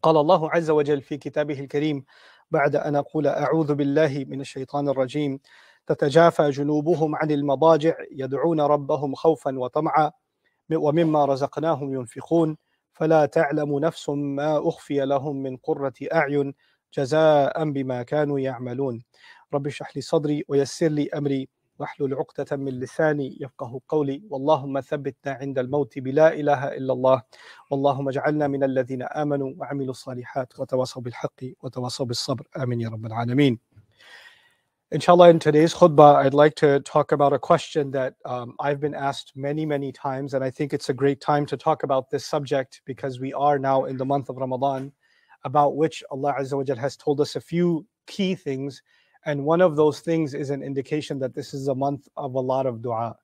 قال الله عز وجل في كتابه الكريم بعد أن أقول أعوذ بالله من الشيطان الرجيم تتجافى جنوبهم عن المضاجع يدعون ربهم خوفا وطمعا ومما رزقناهم ينفقون فلا تعلم نفس ما أخفي لهم من قرة أعين جزاء بما كانوا يعملون رب اشرح لي صدري ويسر لي أمري واحلل عقدة من لساني يفقه قولي واللهم ثبتنا عند الموت بلا إله إلا الله واللهم اجعلنا من الذين آمنوا وعملوا الصالحات وتواصوا بالحق وتواصوا بالصبر آمين يا رب العالمين. Inshallah, in today's khutbah, I'd like to talk about a question that I've been asked many times, and I think it's a great time to talk about this subject because we are now in the month of Ramadan, about which Allah Azza wa Jal has told us a few key things, and one of those things is an indication that this is a month of a lot of dua.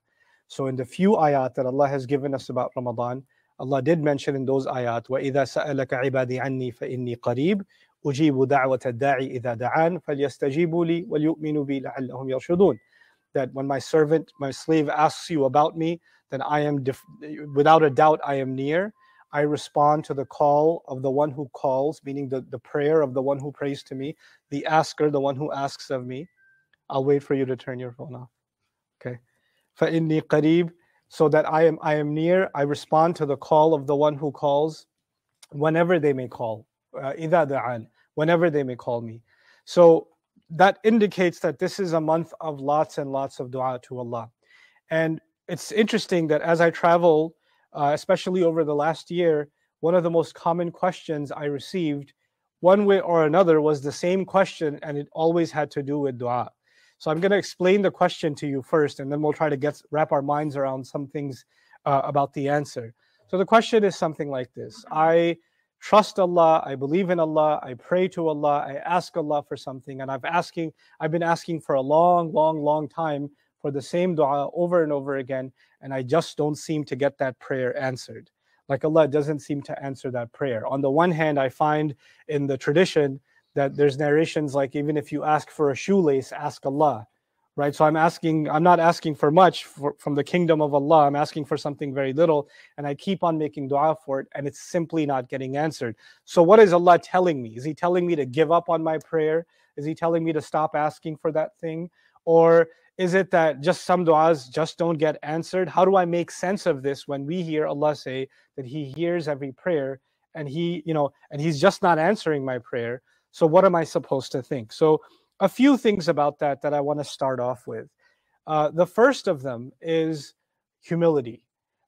So in the few ayat that Allah has given us about Ramadan, Allah did mention in those ayat, وَإِذَا سَأَلَكَ عِبَادِي عَنِّي فَإِنِّي قَرِيبٌ أُجِيبُ دَعْوَةَ الدَّاعِ إِذَا دَعَانِ فَلْيَسْتَجِيبُوا لِي وَلْيُؤْمِنُوا بِي لَعَلَّهُمْ يَرْشُدُونَ. That when my servant, my slave asks you about me, then I am, without a doubt, I am near. I respond to the call of the one who calls, meaning the prayer of the one who prays to me, the asker, the one who asks of me. I'll wait for you to turn your phone off. Okay. فَإِنِّي قَرِيبٌ, so that I am near. I respond to the call of the one who calls whenever they may call. إِذَا دَعَانِ, whenever they may call me. So that indicates that this is a month of lots and lots of dua to Allah. And it's interesting that as I travel, especially over the last year, one of the most common questions I received, one way or another, was the same question, and it always had to do with dua. So I'm going to explain the question to you first, and then we'll try to wrap our minds around some things about the answer. So the question is something like this. I trust Allah, I believe in Allah, I pray to Allah, I ask Allah for something, and I've been asking for a long time for the same dua over and over again, and I just don't seem to get that prayer answered. Like Allah doesn't seem to answer that prayer. On the one hand, I find in the tradition that there's narrations like even if you ask for a shoelace, ask Allah. Right, so I'm not asking for much from the kingdom of Allah. I'm asking for something very little, and I keep on making dua for it, and it's simply not getting answered. So what is Allah telling me? Is He telling me to give up on my prayer? Is He telling me to stop asking for that thing? Or is it that just some duas just don't get answered? How do I make sense of this when we hear Allah say that He hears every prayer, and He's just not answering my prayer? So what am I supposed to think? So a few things about that I want to start off with. The first of them is humility.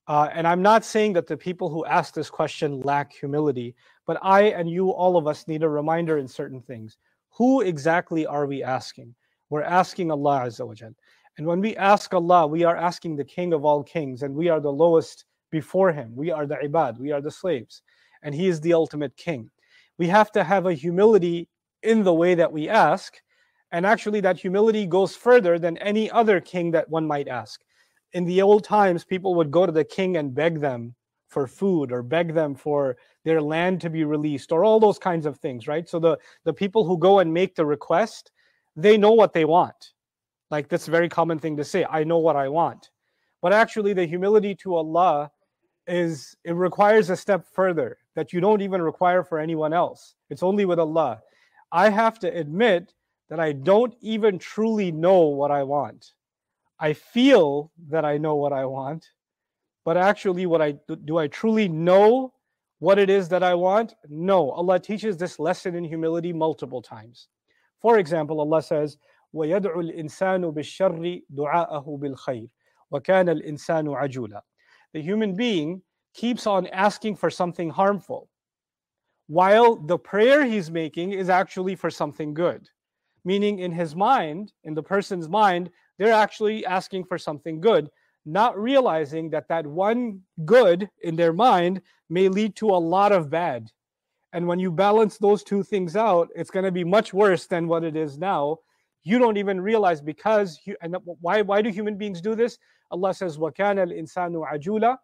And I'm not saying that the people who ask this question lack humility, but I and you, all of us, need a reminder in certain things. Who exactly are we asking? We're asking Allah Azza wa Jal. And when we ask Allah, we are asking the King of all kings, and we are the lowest before Him. We are the ibad, we are the slaves, and He is the ultimate King. We have to have a humility in the way that we ask. And actually that humility goes further than any other king that one might ask. In the old times, people would go to the king and beg them for food, or beg them for their land to be released, or all those kinds of things, right? So the people who go and make the request, they know what they want. Like, that's a very common thing to say, I know what I want. But actually the humility to Allah it requires a step further that you don't even require for anyone else. It's only with Allah. I have to admit that I don't even truly know what I want. I feel that I know what I want, but actually do I truly know what it is that I want? No. Allah teaches this lesson in humility multiple times. For example, Allah says, وَيَدْعُ الْإِنسَانُ بِالشَّرِّ دُعَاءَهُ بِالْخَيْرِ وَكَانَ الْإِنسَانُ عَجُولًا. The human being keeps on asking for something harmful, while the prayer he's making is actually for something good. Meaning in his mind, in the person's mind, they're actually asking for something good, not realizing that that one good in their mind may lead to a lot of bad. And when you balance those two things out, it's going to be much worse than what it is now. You don't even realize, because, and why do human beings do this? Allah says, وَكَانَ الْإِنسَانُ عَجُولًا.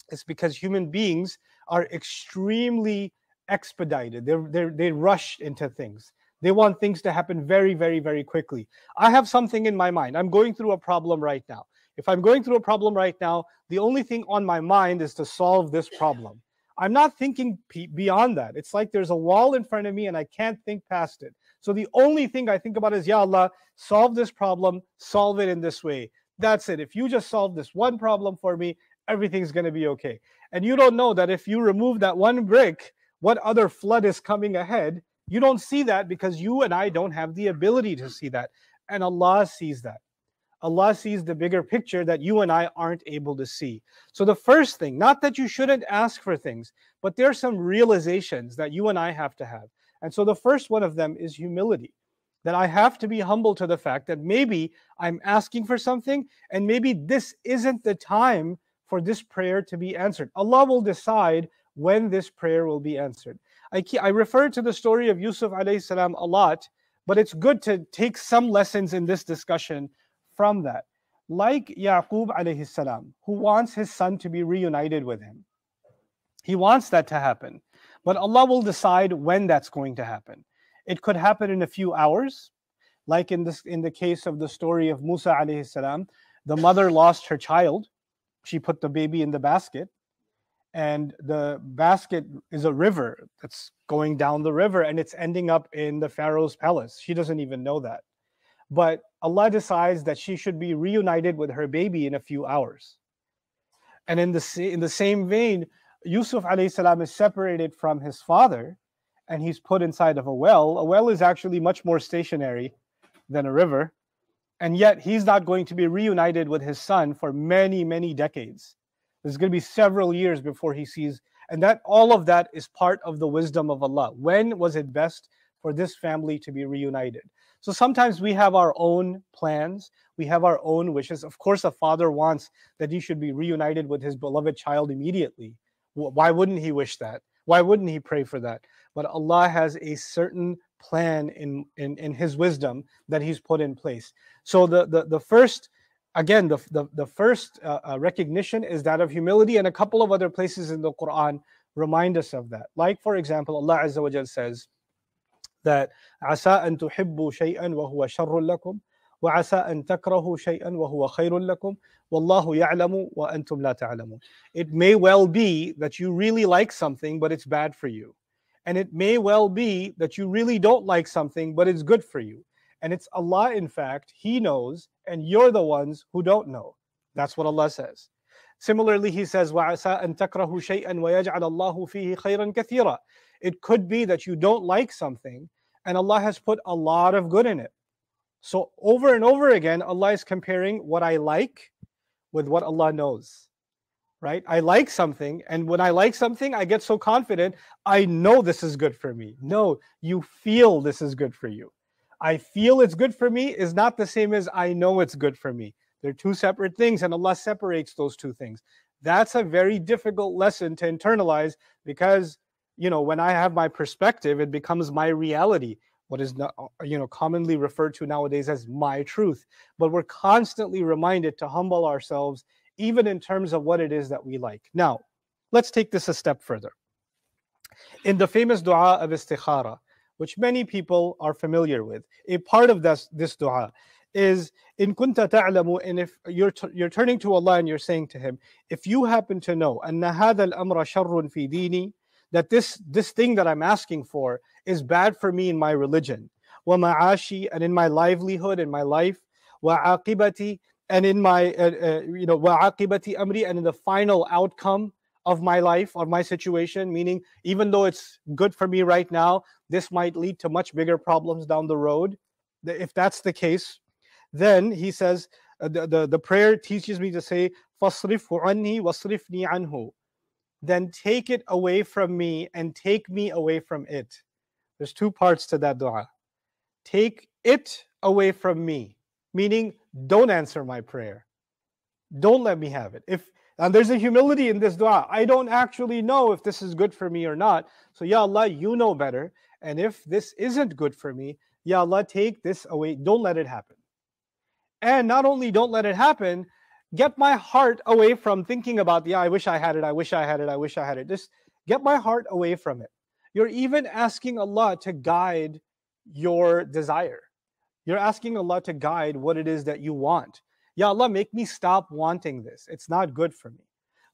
It's because human beings are extremely expedited. They rush into things. They want things to happen very quickly. I have something in my mind. I'm going through a problem right now. If I'm going through a problem right now, the only thing on my mind is to solve this problem. I'm not thinking beyond that. It's like there's a wall in front of me and I can't think past it. So the only thing I think about is, Ya Allah, solve this problem, solve it in this way. That's it. If you just solve this one problem for me, everything's going to be okay. And you don't know that if you remove that one brick, what other flood is coming ahead. You don't see that because you and I don't have the ability to see that. And Allah sees that. Allah sees the bigger picture that you and I aren't able to see. So the first thing, not that you shouldn't ask for things, but there are some realizations that you and I have to have. And so the first one of them is humility. That I have to be humble to the fact that maybe I'm asking for something and maybe this isn't the time for this prayer to be answered. Allah will decide when this prayer will be answered. I refer to the story of Yusuf alayhi salam a lot, but it's good to take some lessons in this discussion from that. Like Yaqub alayhi salam, who wants his son to be reunited with him. He wants that to happen, but Allah will decide when that's going to happen. It could happen in a few hours, like in the case of the story of Musa alayhi salam. The mother lost her child. She put the baby in the basket, and the basket is a river that's going down the river, and it's ending up in the Pharaoh's palace. She doesn't even know that. But Allah decides that she should be reunited with her baby in a few hours. And in the same vein, Yusuf alayhi salam is separated from his father, and he's put inside of a well. A well is actually much more stationary than a river. And yet he's not going to be reunited with his son for many, many decades. There's going to be several years before he sees, and that all of that is part of the wisdom of Allah. When was it best for this family to be reunited? So sometimes we have our own plans, we have our own wishes. Of course, a father wants that he should be reunited with his beloved child immediately. Why wouldn't he wish that? Why wouldn't he pray for that? But Allah has a certain plan in His wisdom that He's put in place. So the first, again, the first recognition is that of humility, and a couple of other places in the Quran remind us of that. Like, for example, Allah Azza wa Jal says that عَسَىٰ أَن تُحِبُّوا شَيْئًا وَهُوَ شَرٌّ لَكُمْ وَعَسَىٰ أَن تَكْرَهُوا شَيْئًا وَهُوَ خَيْرٌ لَكُمْ وَاللَّهُ يَعْلَمُ وَأَنْتُمْ لَا تَعْلَمُونَ. It may well be that you really like something, but it's bad for you. And it may well be that you really don't like something, but it's good for you. And it's Allah, in fact, He knows, and you're the ones who don't know. That's what Allah says. Similarly, He says, وَعَسَىٰ أَن تَكْرَهُوا شَيْئًا وَيَجْعَلَ اللَّهُ فِيهِ خَيْرًا كَثِيرًا. It could be that you don't like something, and Allah has put a lot of good in it. So over and over again, Allah is comparing what I like with what Allah knows. Right? I like something, and when I like something, I get so confident, I know this is good for me. No, you feel this is good for you. I feel it's good for me is not the same as I know it's good for me. They're two separate things, and Allah separates those two things. That's a very difficult lesson to internalize because, when I have my perspective, it becomes my reality. What is not, commonly referred to nowadays as my truth. But we're constantly reminded to humble ourselves, even in terms of what it is that we like. Now, let's take this a step further. In the famous dua of istikhara, which many people are familiar with, a part of this dua is, in kunta ta'lamu, and if you're turning to Allah and you're saying to Him, if you happen to know, anna hadha al-amra sharrun fi dini, that this thing that I'm asking for is bad for me in my religion, wa ma'ashi, and in my livelihood, in my life, wa aqibati, and in my wa'aqibati amri, and in the final outcome of my life or my situation, meaning even though it's good for me right now, this might lead to much bigger problems down the road. If that's the case, then he says, the prayer teaches me to say, فَاصْرِفْهُ عَنِّي وَاصْرِفْنِي عَنْهُ. Then take it away from me and take me away from it. There's two parts to that dua. Take it away from me, meaning don't answer my prayer. Don't let me have it. And there's a humility in this dua. I don't actually know if this is good for me or not. So Ya Allah, you know better. And if this isn't good for me, Ya Allah, take this away. Don't let it happen. And not only don't let it happen, get my heart away from thinking about, I wish I had it, I wish I had it, I wish I had it. Just get my heart away from it. You're even asking Allah to guide your desire. You're asking Allah to guide what it is that you want. Ya Allah, make me stop wanting this. It's not good for me.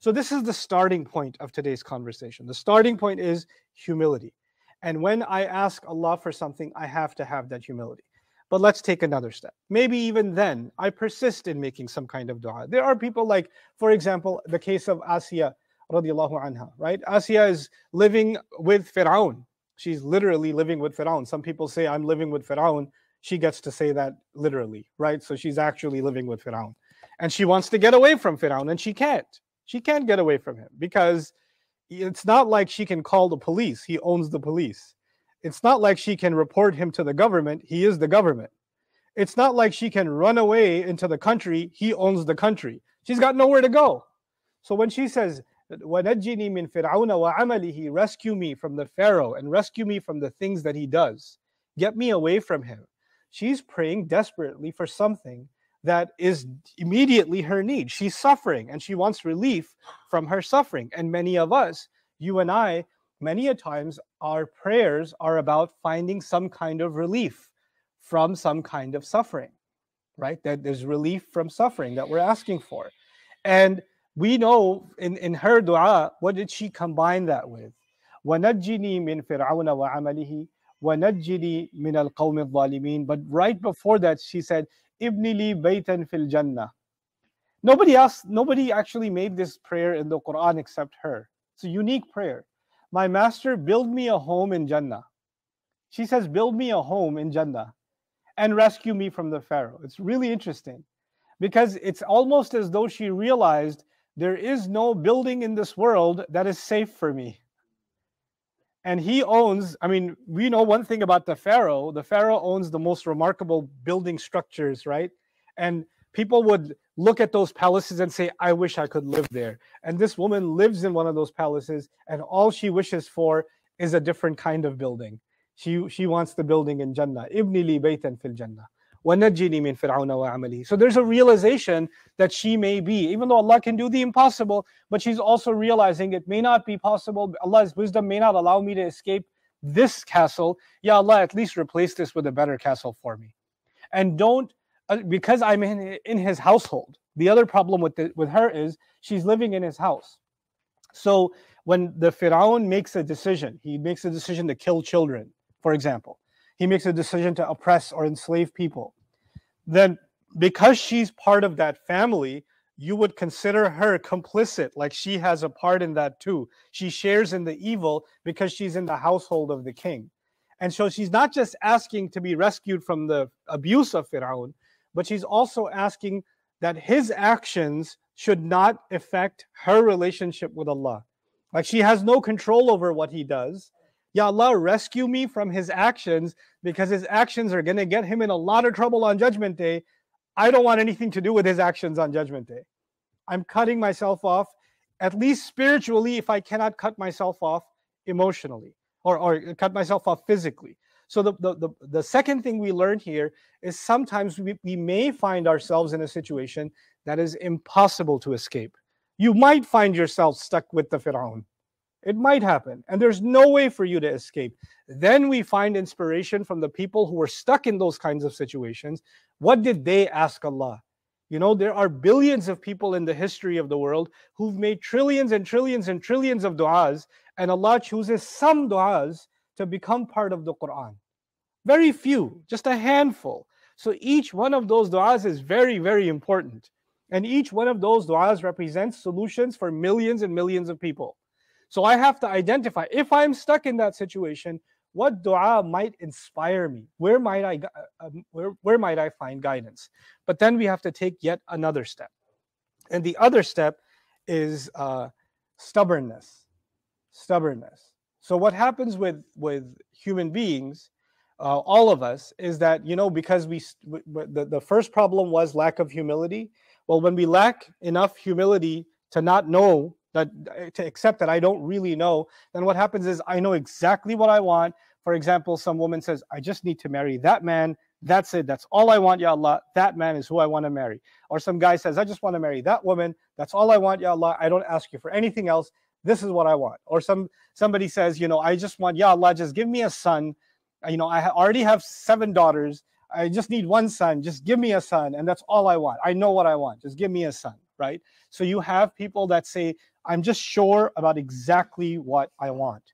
So this is the starting point of today's conversation. The starting point is humility. And when I ask Allah for something, I have to have that humility. But let's take another step. Maybe even then, I persist in making some kind of dua. There are people like, for example, the case of Asiya radiallahu anha, right? Asiya is living with Fir'aun. She's literally living with Fir'aun. Some people say, I'm living with Fir'aun. She gets to say that literally, right? So she's actually living with Fir'aun. And she wants to get away from Fir'aun, and she can't. She can't get away from him because it's not like she can call the police. He owns the police. It's not like she can report him to the government. He is the government. It's not like she can run away into the country. He owns the country. She's got nowhere to go. So when she says, وَنَجِّنِي مِن فِرْعَوْنَ وَعَمَلِهِ, rescue me from the Pharaoh and rescue me from the things that he does, get me away from him, she's praying desperately for something that is immediately her need. She's suffering and she wants relief from her suffering. And many of us, you and I, many a times our prayers are about finding some kind of relief from some kind of suffering, right? That there's relief from suffering that we're asking for. And we know in her dua, what did she combine that with? وَنَجِّنِي مِن فِرْعَوْنَ وَعَمَلِهِ وَنَجِّنِي مِنَ الْقَوْمِ الظَّالِمِينَ. But right before that, she said, إِبْنِ لِي بَيْتًا فِي الْجَنَّةِ. Nobody actually made this prayer in the Quran except her. It's a unique prayer. My master, build me a home in Jannah. She says, build me a home in Jannah and rescue me from the Pharaoh. It's really interesting because it's almost as though she realized there is no building in this world that is safe for me. And he owns, we know one thing about the Pharaoh. The Pharaoh owns the most remarkable building structures, right? And people would look at those palaces and say, I wish I could live there. And this woman lives in one of those palaces, and all she wishes for is a different kind of building. She wants the building in Jannah. Ibni li baytan fil Jannah. وَنَجِّنِي مِن فِرْعَوْنَ وَعَمَلِهِ. So there's a realization that she may be, even though Allah can do the impossible, but she's also realizing it may not be possible. Allah's wisdom may not allow me to escape this castle. Ya Allah, at least replace this with a better castle for me. And don't, because I'm in his household. The other problem with her is she's living in his house. So when the Fir'aun makes a decision, he makes a decision to kill children, for example. He makes a decision to oppress or enslave people. Then because she's part of that family, you would consider her complicit, like she has a part in that too. She shares in the evil because she's in the household of the king. And so she's not just asking to be rescued from the abuse of Fir'aun, but she's also asking that his actions should not affect her relationship with Allah. Like she has no control over what he does. Ya Allah, rescue me from his actions because his actions are going to get him in a lot of trouble on Judgment Day. I don't want anything to do with his actions on Judgment Day. I'm cutting myself off, at least spiritually, if I cannot cut myself off emotionally or cut myself off physically. So the second thing we learn here is sometimes we may find ourselves in a situation that is impossible to escape. You might find yourself stuck with the Fir'aun. It might happen, and there's no way for you to escape. Then we find inspiration from the people who were stuck in those kinds of situations. What did they ask Allah? You know, there are billions of people in the history of the world who've made trillions and trillions and trillions of du'as, and Allah chooses some du'as to become part of the Quran. Very few, just a handful. So each one of those du'as is very, very important. And each one of those du'as represents solutions for millions and millions of people. So I have to identify, if I'm stuck in that situation, what dua might inspire me? Where might I find guidance? But then we have to take yet another step. And the other step is stubbornness. Stubbornness. So what happens with human beings, all of us, is that, you know, because the first problem was lack of humility. Well, when we lack enough humility to not know, to accept that I don't really know, then what happens is I know exactly what I want. For example, some woman says, I just need to marry that man. That's it. That's all I want, Ya Allah. That man is who I want to marry. Or some guy says, I just want to marry that woman. That's all I want, Ya Allah. I don't ask you for anything else. This is what I want. Or somebody says, you know, I just want, Ya Allah, just give me a son. You know, I already have 7 daughters. I just need one son. Just give me a son. And that's all I want. I know what I want. Just give me a son, right? So you have people that say, I'm just sure about exactly what I want,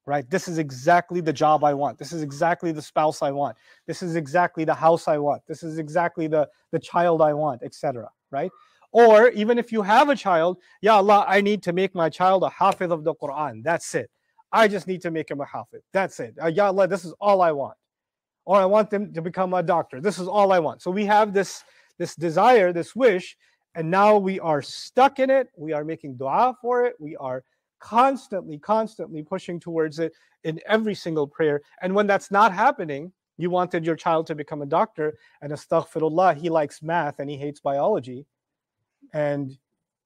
right? This is exactly the job I want. This is exactly the spouse I want. This is exactly the house I want. This is exactly the child I want, etc., right? Or even if you have a child, Ya Allah, I need to make my child a hafiz of the Quran. That's it. I just need to make him a hafiz. That's it. Ya Allah, this is all I want. Or I want them to become a doctor. This is all I want. So we have this desire, this wish, and now we are stuck in it. We are making dua for it. We are constantly pushing towards it in every single prayer. And when that's not happening, you wanted your child to become a doctor, and astaghfirullah, he likes math and he hates biology. And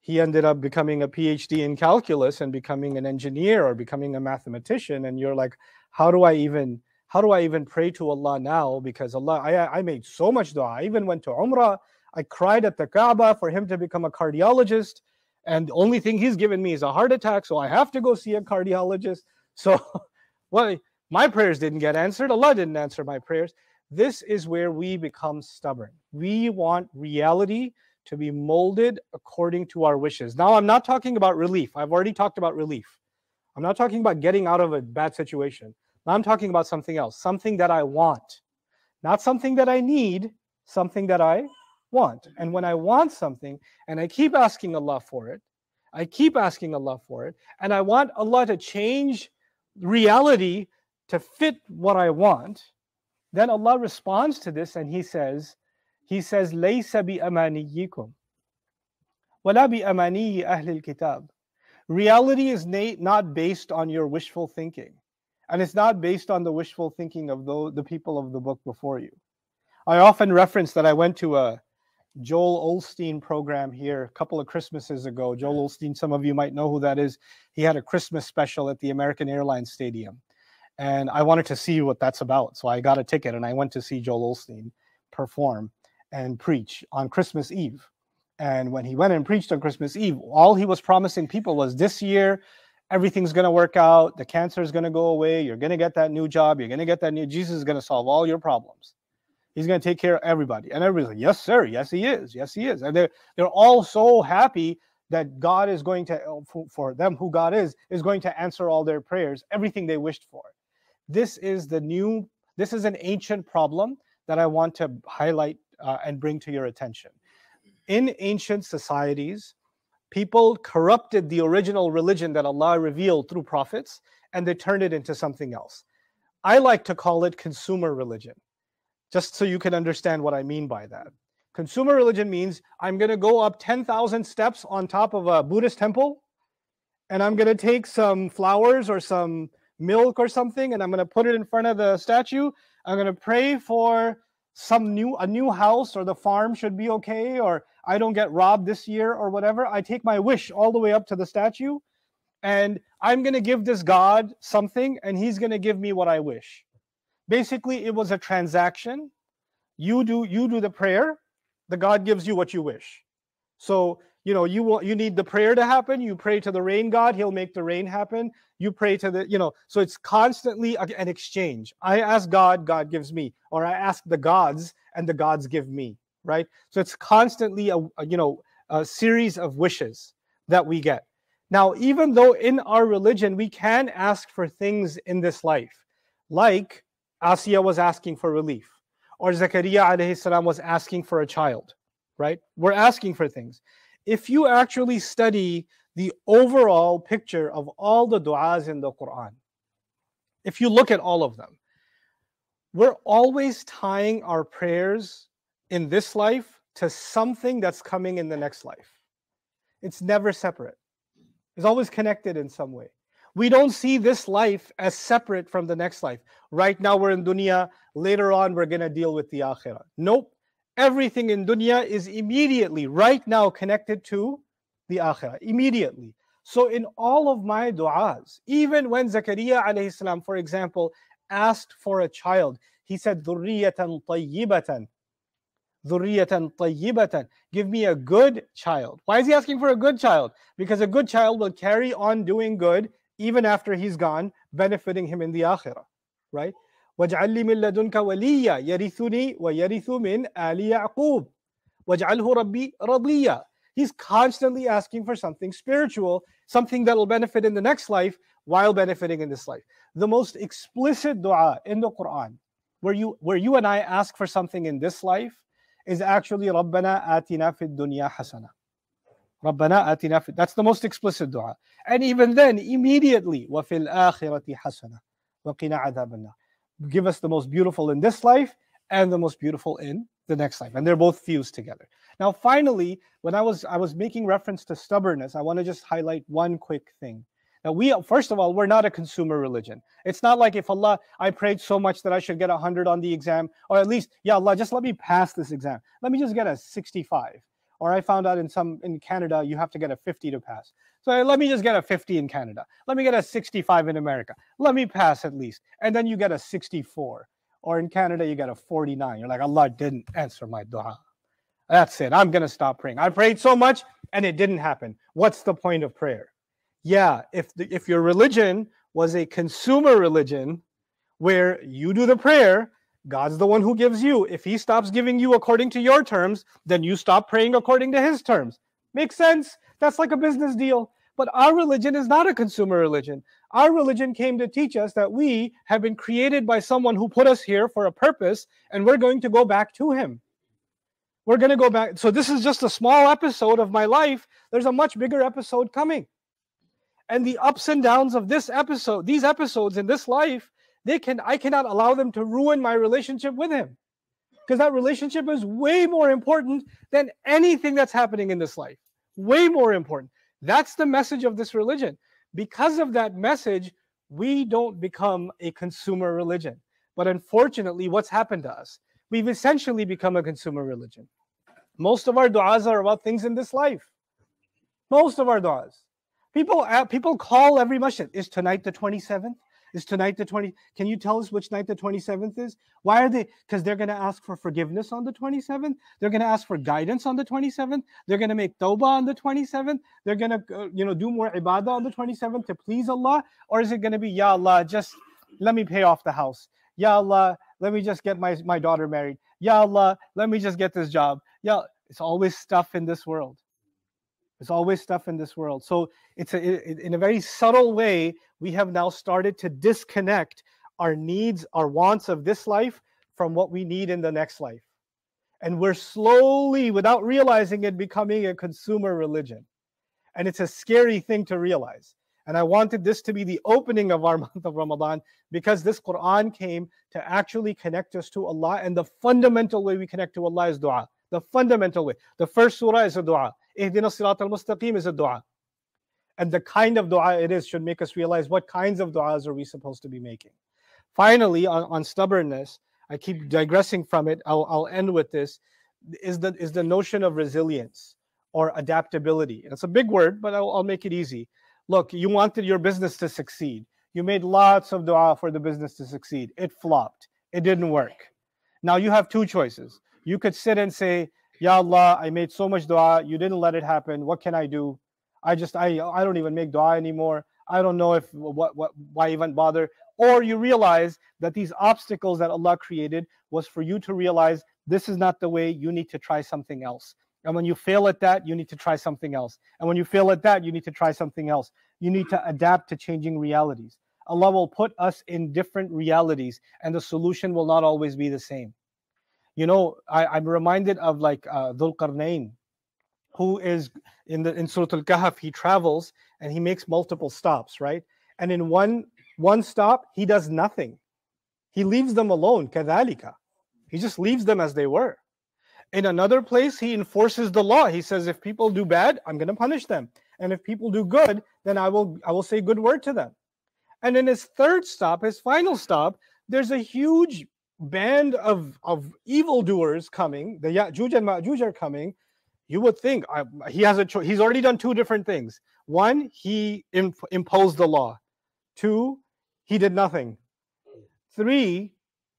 he ended up becoming a PhD in calculus and becoming an engineer or becoming a mathematician. And you're like, how do I even pray to Allah now? Because Allah, I made so much dua. I even went to Umrah. I cried at the Kaaba for him to become a cardiologist. And the only thing he's given me is a heart attack. So I have to go see a cardiologist. So, well, my prayers didn't get answered. Allah didn't answer my prayers. This is where we become stubborn. We want reality to be molded according to our wishes. Now, I'm not talking about relief. I've already talked about relief. I'm not talking about getting out of a bad situation. Now I'm talking about something else, something that I want. Not something that I need, something that I want. And when I want something, and I keep asking Allah for it, and I want Allah to change reality to fit what I want, then Allah responds to this and He says, لَيْسَ بِأَمَانِيِّكُمْ وَلَا بِأَمَانِيِّ أَهْلِ الْكِتَابِ. Reality is not based on your wishful thinking. And it's not based on the wishful thinking of the people of the book before you. I often reference that I went to a Joel Osteen program here a couple of Christmases ago. Joel Osteen, some of you might know who that is. He had a Christmas special at the American Airlines Stadium. And I wanted to see what that's about. So I got a ticket and I went to see Joel Osteen perform and preach on Christmas Eve. And when he went and preached on Christmas Eve, all he was promising people was this year, everything's going to work out. The cancer is going to go away. You're going to get that new job. You're going to get that new. Jesus is going to solve all your problems. He's going to take care of everybody. And everybody's like, yes, sir. Yes, he is. Yes, he is. And they're all so happy that God is going to, for them, who God is going to answer all their prayers, everything they wished for. This is an ancient problem that I want to highlight and bring to your attention. In ancient societies, people corrupted the original religion that Allah revealed through prophets, and they turned it into something else. I like to call it consumer religion, just so you can understand what I mean by that. Consumer religion means I'm going to go up 10,000 steps on top of a Buddhist temple, and I'm going to take some flowers or some milk or something, and I'm going to put it in front of the statue. I'm going to pray for a new house, or the farm should be okay, or I don't get robbed this year or whatever. I take my wish all the way up to the statue, and I'm going to give this God something, and He's going to give me what I wish. Basically, it was a transaction. You do the prayer, the God gives you what you wish. So, you need the prayer to happen. You pray to the rain God, He'll make the rain happen. You pray to so it's constantly an exchange. I ask God, God gives me, or I ask the gods, and the gods give me, right? So it's constantly a series of wishes that we get. Now, even though in our religion we can ask for things in this life, like Asiya was asking for relief, or Zakaria alayhi salam was asking for a child, right? We're asking for things. If you actually study the overall picture of all the du'as in the Quran, if you look at all of them, we're always tying our prayers in this life to something that's coming in the next life. It's never separate. It's always connected in some way. We don't see this life as separate from the next life. Right now we're in dunya, later on we're going to deal with the akhirah. Nope. Everything in dunya is immediately, right now, connected to the akhirah. Immediately. So in all of my du'as, even when Zakaria alayhi salam, for example, asked for a child, he said, ذُرِّيَّةً طَيِّبَةً. ذُرِّيَّةً طَيِّبَةً. Give me a good child. Why is he asking for a good child? Because a good child will carry on doing good even after he's gone, benefiting him in the akhirah. Right? وَاجْعَلْ لِي مِن لَّدُنْكَ وَلِيًّا يَرِثُنِي وَيَرِثُ مِنْ آلِ يَعْقُوبَ وَاجْعَلْهُ رَبِّي رَضِيًّا. He's constantly asking for something spiritual, something that will benefit in the next life while benefiting in this life. The most explicit dua in the Quran, where you and I ask for something in this life, is actually Rabbana atina fid dunya hasana. Rabbana atina fid. That's the most explicit dua. And even then, immediately, wa fil akhirati hasana wa qina adhaban nar. Give us the most beautiful in this life and the most beautiful in the next life. And they're both fused together. Now, finally, when I was making reference to stubbornness, I want to just highlight one quick thing. Now, first of all, we're not a consumer religion. It's not like if Allah, I prayed so much that I should get 100 on the exam, or at least, ya Allah, just let me pass this exam. Let me just get a 65. Or I found out in Canada, you have to get a 50 to pass. So let me just get a 50 in Canada. Let me get a 65 in America. Let me pass at least. And then you get a 64. Or in Canada, you get a 49. You're like, Allah didn't answer my dua. That's it. I'm going to stop praying. I prayed so much and it didn't happen. What's the point of prayer? Yeah, if your religion was a consumer religion where you do the prayer, God's the one who gives you. If he stops giving you according to your terms, then you stop praying according to his terms. Makes sense? That's like a business deal. But our religion is not a consumer religion. Our religion came to teach us that we have been created by someone who put us here for a purpose, and we're going to go back to him. We're going to go back. So this is just a small episode of my life. There's a much bigger episode coming. And the ups and downs of this episode, these episodes in this life, I cannot allow them to ruin my relationship with him. Because that relationship is way more important than anything that's happening in this life. Way more important. That's the message of this religion. Because of that message, we don't become a consumer religion. But unfortunately, what's happened to us? We've essentially become a consumer religion. Most of our du'as are about things in this life. Most of our du'as. People call every masjid. Is tonight the 27th? Is tonight the 20th? Can you tell us which night the 27th is? Why are they? Because they're going to ask for forgiveness on the 27th. They're going to ask for guidance on the 27th. They're going to make tawbah on the 27th. They're going to do more ibadah on the 27th to please Allah. Or is it going to be, Ya Allah, just let me pay off the house. Ya Allah, let me just get my daughter married. Ya Allah, let me just get this job. It's always stuff in this world. There's always stuff in this world. So in a very subtle way, we have now started to disconnect our needs, our wants of this life from what we need in the next life. And we're slowly, without realizing it, becoming a consumer religion. And it's a scary thing to realize. And I wanted this to be the opening of our month of Ramadan, because this Quran came to actually connect us to Allah. And the fundamental way we connect to Allah is dua. The fundamental way. The first surah is a dua. Ihdina sirat al-mustaqim is a dua. And the kind of dua it is should make us realize what kinds of duas are we supposed to be making. Finally, on stubbornness, I keep digressing from it. I'll end with this. Is the notion of resilience or adaptability. It's a big word, but I'll make it easy. Look, you wanted your business to succeed. You made lots of dua for the business to succeed. It flopped. It didn't work. Now you have two choices. You could sit and say, Ya Allah, I made so much dua, you didn't let it happen. What can I do? I don't even make dua anymore. I don't know why even bother. Or you realize that these obstacles that Allah created was for you to realize this is not the way, you need to try something else. And when you fail at that, you need to try something else. And when you fail at that, you need to try something else. You need to adapt to changing realities. Allah will put us in different realities, and the solution will not always be the same. You know, I'm reminded of like Dhul Qarnayn, who is in Surah Al-Kahf. He travels and he makes multiple stops, right? And in one stop, he does nothing. He leaves them alone, kadhalika. He just leaves them as they were. In another place, he enforces the law. He says, if people do bad, I'm going to punish them. And if people do good, then I will say good word to them. And in his third stop, his final stop, there's a huge band of evildoers coming. The Ya'juj and Ma'juj are coming. You would think he has a choice. He's already done two different things. One, he imposed the law. Two, he did nothing. Three,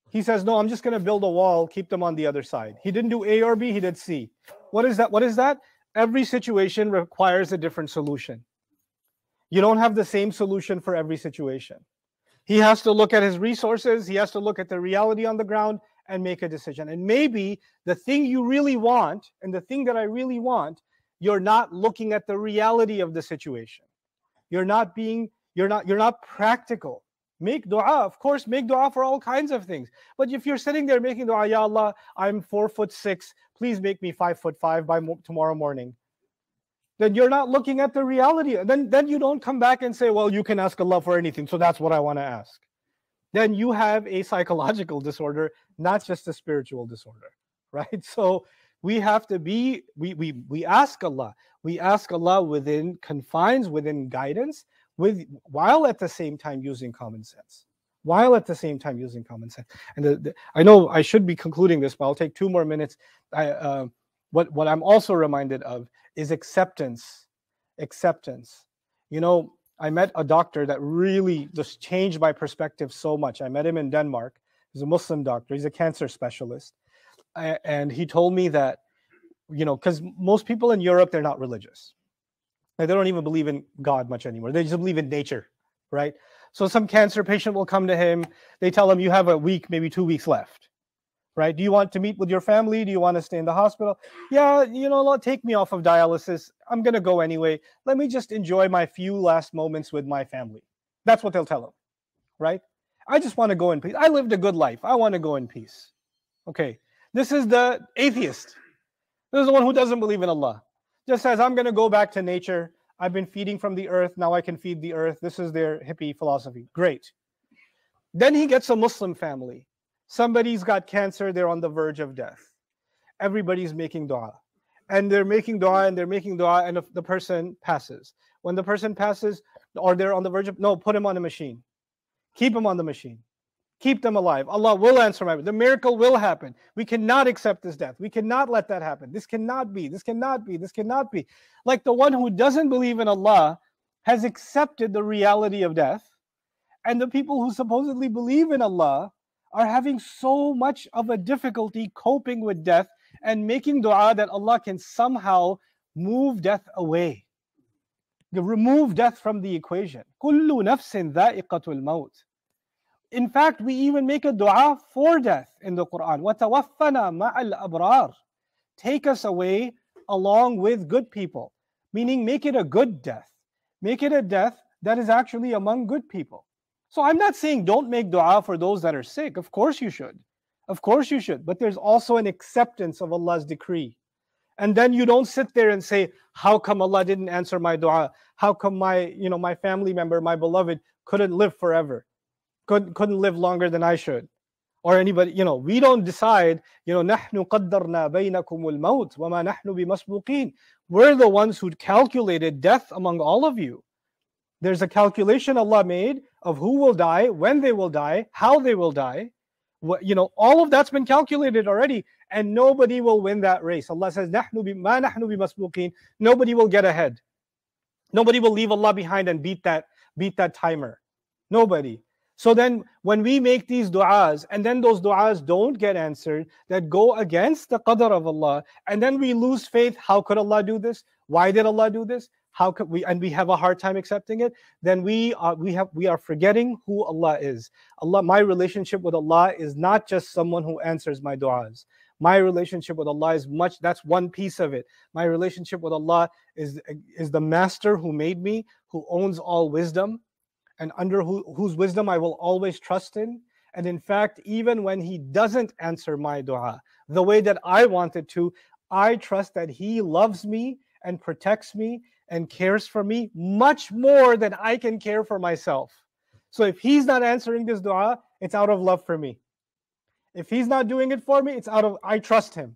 he says, no, I'm just going to build a wall, keep them on the other side. He didn't do A or B, he did C. What is that? What is that? Every situation requires a different solution. You don't have the same solution for every situation. He has to look at his resources, he has to look at the reality on the ground and make a decision. And maybe the thing you really want, and the thing that I really want, you're not looking at the reality of the situation. You're not practical. Make dua, of course, make dua for all kinds of things. But if you're sitting there making dua, Ya Allah, I'm 4'6", please make me 5'5" by tomorrow morning, then you're not looking at the reality. Then you don't come back and say, well, you can ask Allah for anything, so that's what I want to ask. Then you have a psychological disorder, not just a spiritual disorder, right? So we have to be, we ask Allah. We ask Allah within confines, within guidance, while at the same time using common sense. And I know I should be concluding this, but I'll take 2 more minutes. What I'm also reminded of is acceptance. You know, I met a doctor that really just changed my perspective so much. I met him in Denmark. He's a Muslim doctor. He's a cancer specialist. And he told me that, you know, because most people in Europe, they're not religious. They don't even believe in God much anymore. They just believe in nature, right? So some cancer patient will come to him. They tell him, you have a week, maybe 2 weeks left, right? Do you want to meet with your family? Do you want to stay in the hospital? Yeah, you know, take me off of dialysis. I'm going to go anyway. Let me just enjoy my few last moments with my family. That's what they'll tell him, right? I just want to go in peace. I lived a good life. I want to go in peace. Okay, this is the atheist. This is the one who doesn't believe in Allah. Just says, I'm going to go back to nature. I've been feeding from the earth. Now I can feed the earth. This is their hippie philosophy. Great. Then he gets a Muslim family. Somebody's got cancer. They're on the verge of death. Everybody's making dua. And they're making dua and they're making dua, and the person passes. When the person passes, or they're on the verge of, no, put him on a machine. Keep him on the machine. Keep them alive. Allah will answer my prayer. The miracle will happen. We cannot accept this death. We cannot let that happen. This cannot be. This cannot be. This cannot be. Like the one who doesn't believe in Allah has accepted the reality of death, and the people who supposedly believe in Allah are having so much of a difficulty coping with death and making dua that Allah can somehow move death away. Remove death from the equation. Kullu nafsin dha'iqatul maut. In fact, we even make a dua for death in the Quran. وَتَوَفَّنَا مَعَ الْأَبْرَارِ. Take us away along with good people. Meaning make it a good death. Make it a death that is actually among good people. So I'm not saying don't make dua for those that are sick. Of course you should. Of course you should. But there's also an acceptance of Allah's decree. And then you don't sit there and say, how come Allah didn't answer my dua? How come my family member, my beloved, couldn't live forever? Couldn't live longer than I should? Or anybody, we don't decide, نَحْنُ قَدَّرْنَا بَيْنَكُمُ الْمَوْتِ وَمَا نَحْنُ بِمَسْبُوقِينَ. We're the ones who calculated death among all of you. There's a calculation Allah made of who will die, when they will die, how they will die. All of that's been calculated already, and nobody will win that race. Allah says, مَا نَحْنُ بِمَسْبُوقِينَ. Nobody will get ahead. Nobody will leave Allah behind and beat that timer. Nobody. So then when we make these du'as, and then those du'as don't get answered, that go against the qadr of Allah, and then we lose faith, how could Allah do this? Why did Allah do this? How could we, and we have a hard time accepting it, then we are forgetting who Allah is. My relationship with Allah is not just someone who answers my du'as. My relationship with Allah is that's one piece of it. My relationship with Allah is the master who made me, who owns all wisdom, and under whose wisdom I will always trust in. And in fact, even when He doesn't answer my dua the way that I wanted to, I trust that He loves me and protects me and cares for me much more than I can care for myself. So if He's not answering this dua, it's out of love for me. If He's not doing it for me, it's I trust Him.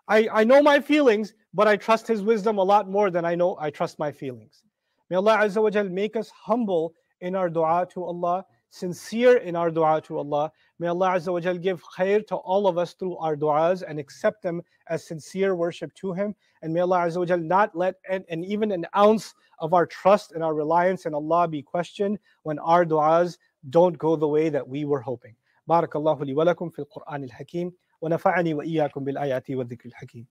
I know my feelings, but I trust His wisdom a lot more than I trust my feelings. May Allah Azza wa Jal make us humble in our dua to Allah, sincere in our dua to Allah. May Allah Azza wa Jal give khair to all of us through our duas and accept them as sincere worship to Him. And may Allah Azza wa Jal not let and even an ounce of our trust and our reliance in Allah be questioned when our duas don't go the way that we were hoping. Barakallahu li wa lakum fil Qur'an al-Hakim wa nafa'ani wa iyyakum bil ayati wa dhikr al-Hakim.